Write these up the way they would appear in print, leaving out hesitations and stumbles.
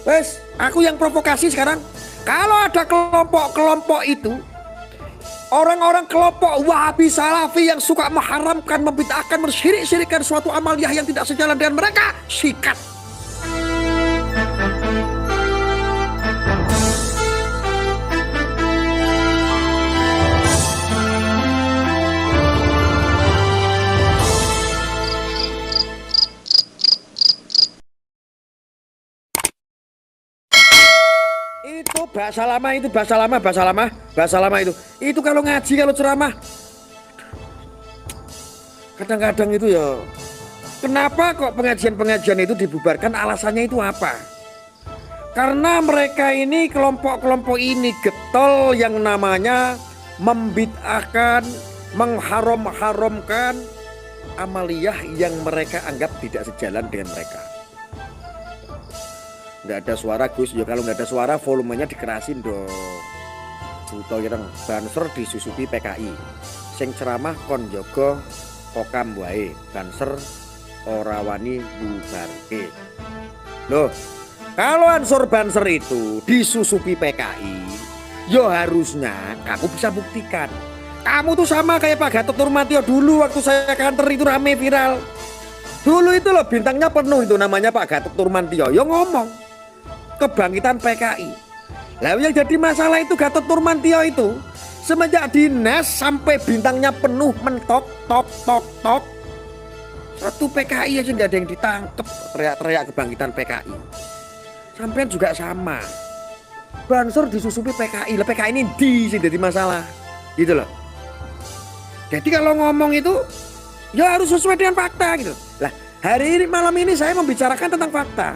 Wes, aku yang provokasi sekarang. Kalau ada kelompok-kelompok itu, orang-orang kelompok Wahabi Salafi yang suka mengharamkan, membid'ahkan, mensyirik-syirikkan suatu amaliyah yang tidak sejalan dengan mereka, sikat. Itu bahasa lama, itu bahasa lama itu. Itu kalau ngaji, kalau ceramah, kadang-kadang itu ya, kenapa kok pengajian-pengajian itu dibubarkan? Alasannya itu apa? Karena mereka ini, kelompok-kelompok ini getol yang namanya membid'ahkan, mengharam-haramkan amaliyah yang mereka anggap tidak sejalan dengan mereka. Nggak ada suara Gus, ya kalau nggak ada suara volumenya dikerasin dong. Buto yang banser disusupi PKI, sing ceramah kon jogo kokam wae, banser ora wani bubarke. Loh, kalau ansur banser itu disusupi PKI, yo harusnya kamu bisa buktikan. Kamu tuh sama kayak Pak Gatot Nurmantio dulu waktu saya kantor itu rame viral. Dulu itu loh bintangnya penuh itu, namanya Pak Gatot Nurmantio, yo ngomong kebangkitan PKI. Lalu yang jadi masalah itu Gatot Nurmantio itu semenjak dinas sampai bintangnya penuh mentok tok. Satu PKI aja nggak ada yang ditangkep, teriak-teriak kebangkitan PKI. Sampean juga sama. Banser disusupi PKI. Lah PKI ini sih jadi masalah. Gitu loh. Jadi kalau ngomong itu ya harus sesuai dengan fakta gitu. Lah, hari ini malam ini saya membicarakan tentang fakta.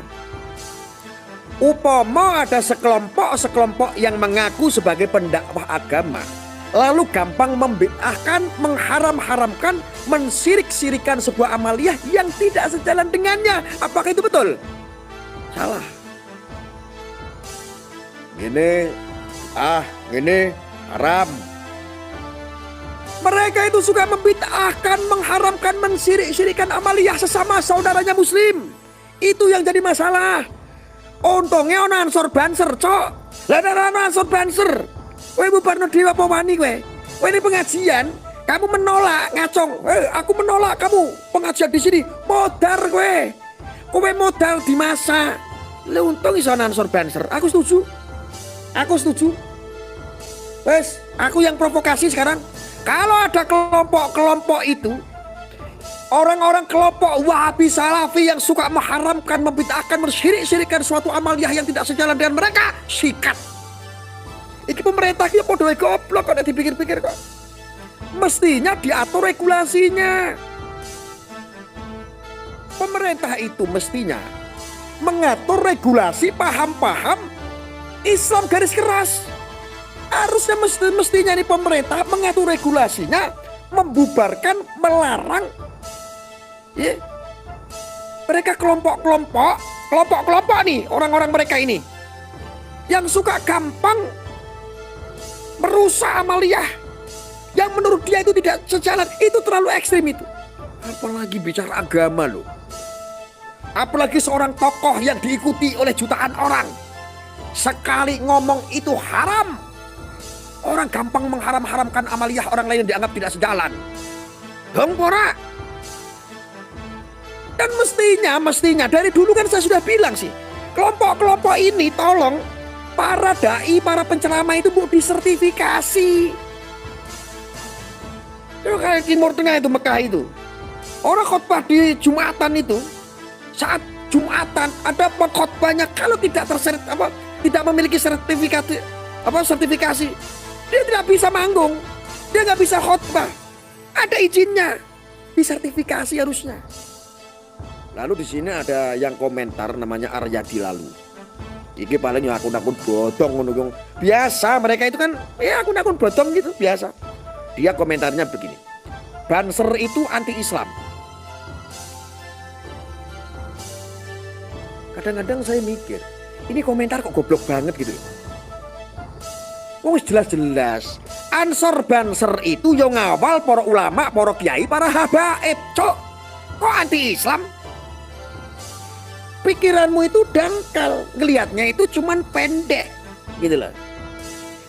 Upomo ada sekelompok yang mengaku sebagai pendakwah agama, lalu gampang membid'ahkan, mengharam-haramkan, mensirik-sirikan sebuah amaliyah yang tidak sejalan dengannya. Apakah itu betul? Salah. Gini haram. Mereka itu suka membid'ahkan, mengharamkan, mensirik-sirikan amaliyah sesama saudaranya muslim. Itu yang jadi masalah. Untungnya ono ansor banser, cok. Lah ana ansor banser. Kowe bubarno dhewe apa wani kowe? Kowe ini pengajian, kamu menolak ngacong. Aku menolak kamu pengajian di sini. Modar kowe. Kowe modal di masa. Lah untung iso ansor banser. Aku setuju. Wes, aku yang provokasi sekarang. Kalau ada kelompok-kelompok itu, orang-orang kelompok Wahabi Salafi yang suka mengharamkan, membid'ahkan, mensyirik-syirikkan suatu amaliyah yang tidak sejalan dengan mereka, sikat. Iki pemerintahnya podo goblok kok dipikir-pikir kok. Mestinya diatur regulasinya. Pemerintah itu mestinya mengatur regulasi, paham-paham Islam garis keras. Harusnya mestinya nih pemerintah mengatur regulasinya, membubarkan, melarang. Ya. Mereka kelompok-kelompok nih, orang-orang mereka ini yang suka gampang merusak amaliyah yang menurut dia itu tidak sejalan, itu terlalu ekstrim itu. Apalagi bicara agama loh. Apalagi seorang tokoh yang diikuti oleh jutaan orang. Sekali ngomong itu haram, orang gampang mengharam-haramkan amaliyah orang lain yang dianggap tidak sejalan. Dong pora. Dan mestinya dari dulu kan saya sudah bilang sih, kelompok-kelompok ini tolong para dai, para penceramah itu mau disertifikasi. Itu kayak Timur Tengah itu, Mekah itu. Orang khotbah di Jumatan itu, saat Jumatan ada pengkhotbahnya kalau tidak tidak memiliki sertifikasi, dia tidak bisa manggung, dia nggak bisa khotbah. Ada izinnya, disertifikasi harusnya. Lalu di sini ada yang komentar namanya Aryadi Lalu. Iki paling ya akun-akun bodong ngono. Biasa mereka itu kan ya akun-akun bodong gitu biasa. Dia komentarnya begini. Banser itu anti-Islam. Kadang-kadang saya mikir, ini komentar kok goblok banget gitu. Wis jelas-jelas ansor banser itu yang ngawal para ulama, para kiai, para habaib, cok. Kok anti-Islam? Pikiranmu itu dangkal, ngelihatnya itu cuman pendek, gitu loh.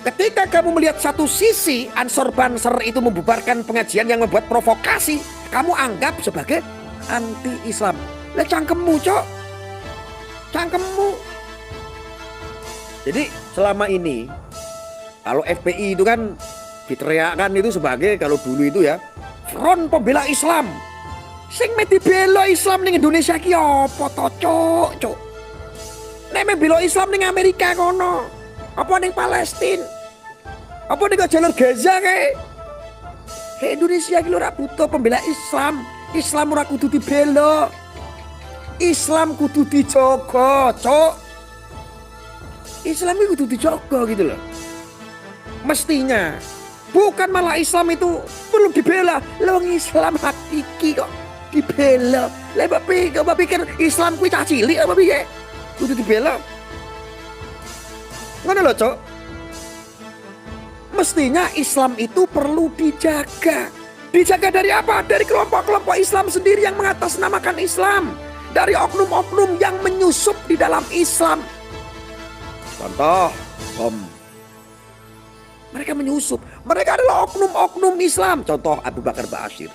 Ketika kamu melihat satu sisi Ansor Banser itu membubarkan pengajian yang membuat provokasi, kamu anggap sebagai anti-Islam. Lah cangkemmu, Cok. Cangkemmu. Jadi selama ini kalau FPI itu kan diteriakkan itu sebagai, kalau dulu itu ya, front pembela Islam. Sing meti bela Islam ning Indonesia ki apa to, Cok? Nek bela Islam ning Amerika kono. Apa ning Palestina? Apa ning jalur Gaza kae? Indonesia ki ora butuh pembela Islam. Islam ora kudu dibela. Islam kudu dijaga, Cok. Islam itu kudu dijaga gitu loh. Mestinya bukan malah Islam itu perlu dibela. Lah Islam hakiki kok dibela. Lah bapak pikir Islam kuwi cah cilik apa piye? Kudu dibela. Ngono lho, Cok. Mestinya Islam itu perlu dijaga. Dijaga dari apa? Dari kelompok-kelompok Islam sendiri yang mengatasnamakan Islam. Dari oknum-oknum yang menyusup di dalam Islam. Contoh, bom. Mereka menyusup. Mereka adalah oknum-oknum Islam. Contoh Abu Bakar Ba'asyir.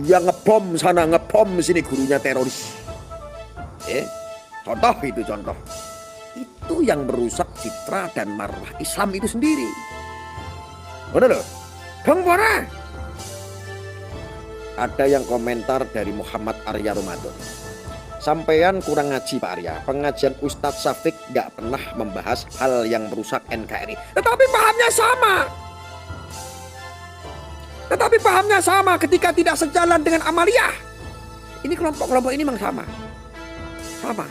Dia ngebom sana, ngebom sini, gurunya teroris. Contoh itu contoh. Itu yang merusak citra dan marwah Islam itu sendiri. Benar loh. Bang Bora. Ada yang komentar dari Muhammad Arya Ramadan. Sampean kurang ngaji Pak Arya. Pengajian Ustadz Syafiq gak pernah membahas hal yang merusak NKRI. Tetapi pahamnya sama ketika tidak sejalan dengan Amaliyah. Ini kelompok-kelompok ini memang sama. Sama.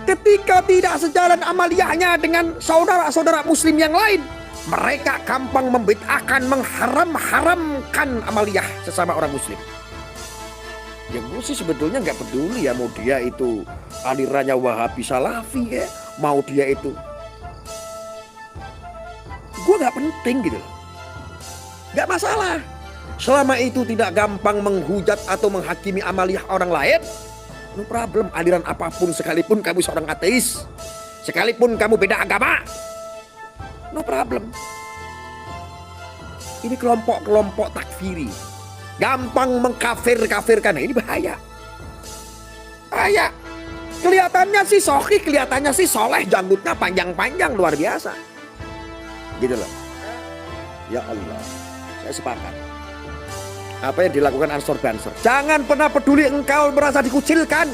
Ketika tidak sejalan amaliyahnya dengan saudara-saudara muslim yang lain, mereka gampang membid'ahkan, mengharamkan amaliyah sesama orang muslim. Ya gue sih sebetulnya nggak peduli ya, mau dia itu alirannya Wahabi Salafi ya, mau dia itu, gue nggak penting gitu loh, nggak masalah. Selama itu tidak gampang menghujat atau menghakimi amaliyah orang lain, no problem. Aliran apapun, sekalipun kamu seorang ateis, sekalipun kamu beda agama, no problem. Ini kelompok-kelompok takfiri, gampang mengkafir-kafirkan. Ini bahaya. Bahaya. Kelihatannya sih sohih, kelihatannya sih soleh, janggutnya panjang-panjang, luar biasa. Gitu loh. Ya Allah, saya sepakat. Apa yang dilakukan Ansor Banser. Jangan pernah peduli engkau merasa dikucilkan.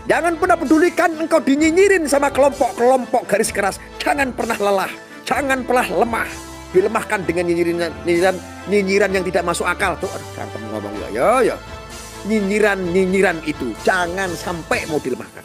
Jangan pernah pedulikan engkau dinyinyirin sama kelompok-kelompok garis keras. Jangan pernah lelah. Jangan pernah lemah. Dilemahkan dengan nyinyiran yang tidak masuk akal. Tuh, cangkem ngomong ya. Nyinyiran itu jangan sampai mau dilemahkan.